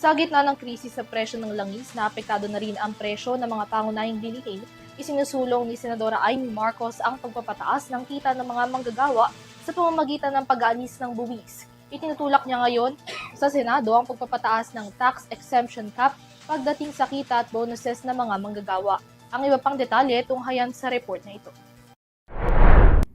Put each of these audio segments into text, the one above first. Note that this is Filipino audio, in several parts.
Sa gitna ng krisis sa presyo ng langis na apektado na rin ang presyo ng mga pangunahing bilihin, isinusulong ni Senadora Amy Marcos ang pagpapataas ng kita ng mga manggagawa sa pamamagitan ng pag-aalis ng buwis. Itinutulak niya ngayon sa Senado ang pagpapataas ng tax exemption cap pagdating sa kita at bonuses ng mga manggagawa. Ang iba pang detalye tunghayan sa report na ito.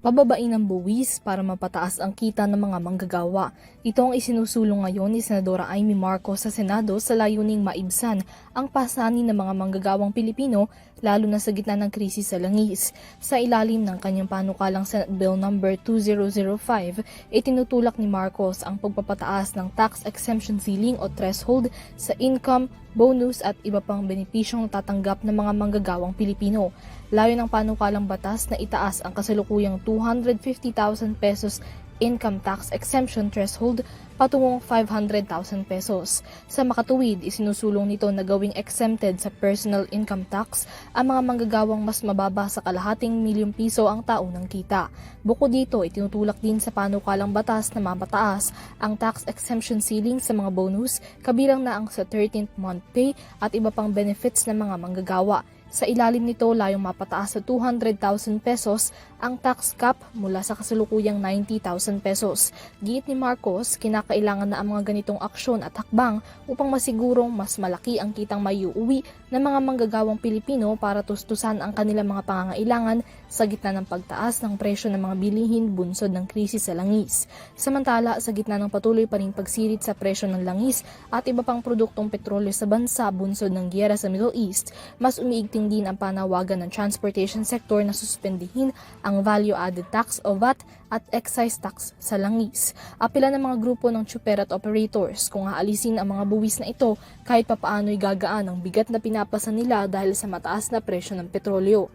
Pababain ang buwis para mapataas ang kita ng mga manggagawa. Ito ang isinusulong ngayon ni Senadora Amy Marcos sa Senado sa layuning maibsan ang pasanin ng mga manggagawang Pilipino lalo na sa gitna ng krisis sa langis. Sa ilalim ng kanyang panukalang Senate Bill No. 2005, itinutulak ni Marcos ang pagpapataas ng tax exemption ceiling o threshold sa income, bonus at iba pang benepisyong natatanggap ng mga manggagawang Pilipino. Layo ng panukalang batas na itaas ang kasalukuyang 250,000 pesos income tax exemption threshold patungong 500,000 pesos. Sa makatuwid, isinusulong nito na gawing exempted sa personal income tax ang mga manggagawang mas mababa sa kalahating milyong piso ang taunang kita. Bukod dito, itinutulak din sa panukalang batas na mapataas ang tax exemption ceiling sa mga bonus, kabilang na ang sa 13th month pay at iba pang benefits ng mga manggagawa. Sa ilalim nito, layong mapataas sa 200,000 pesos ang tax cap mula sa kasalukuyang 90,000 pesos. Giit ni Marcos, kinakailangan na ang mga ganitong aksyon at hakbang upang masigurong mas malaki ang kitang maiuwi ng mga manggagawang Pilipino para tustusan ang kanilang mga pangangailangan sa gitna ng pagtaas ng presyo ng mga bilihin bunsod ng krisis sa langis. Samantala, sa gitna ng patuloy pa ring pagsirit sa presyo ng langis at iba pang produktong petrolyo sa bansa bunsod ng giyera sa Middle East, mas umiigting din ang panawagan ng transportation sector na suspendihin ang value-added tax o VAT at excise tax sa langis. Apila ng mga grupo ng tsuper at operators kung aalisin ang mga buwis na ito kahit papaano'y gagaan ang bigat na pinapasa nila dahil sa mataas na presyo ng petrolyo.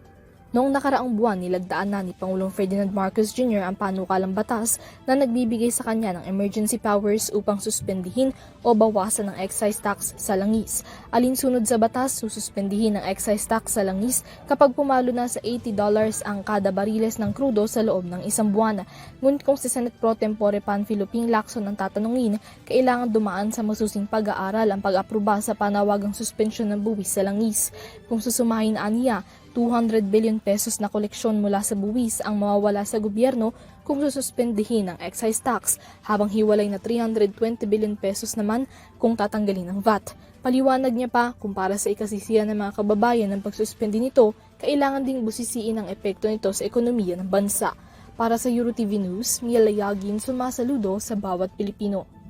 Noong nakaraang buwan, nilagdaan na ni Pangulong Ferdinand Marcos Jr. ang panukalang batas na nagbibigay sa kanya ng emergency powers upang suspendihin o bawasan ang excise tax sa langis. Alinsunod sa batas, sususpendihin ang excise tax sa langis kapag pumalo na sa $80 ang kada bariles ng krudo sa loob ng isang buwan. Ngunit kung si Senate Pro Tempore Panfilo Ping Lacson ang tatanungin, kailangan dumaan sa masusing pag-aaral ang pag-aproba sa panawagang suspensyon ng buwis sa langis. Kung susumahin aniya, 200 billion pesos na koleksyon mula sa buwis ang mawawala sa gobyerno kung sususpendihin ang excise tax, habang hiwalay na 320 billion pesos naman kung tatanggalin ang VAT. Paliwanag niya pa, kung para sa ikasisiyan ng mga kababayan ng pagsuspendi nito, kailangan ding busisiin ang epekto nito sa ekonomiya ng bansa. Para sa EuroTV News, Mia Layagin, sumasaludo sa bawat Pilipino.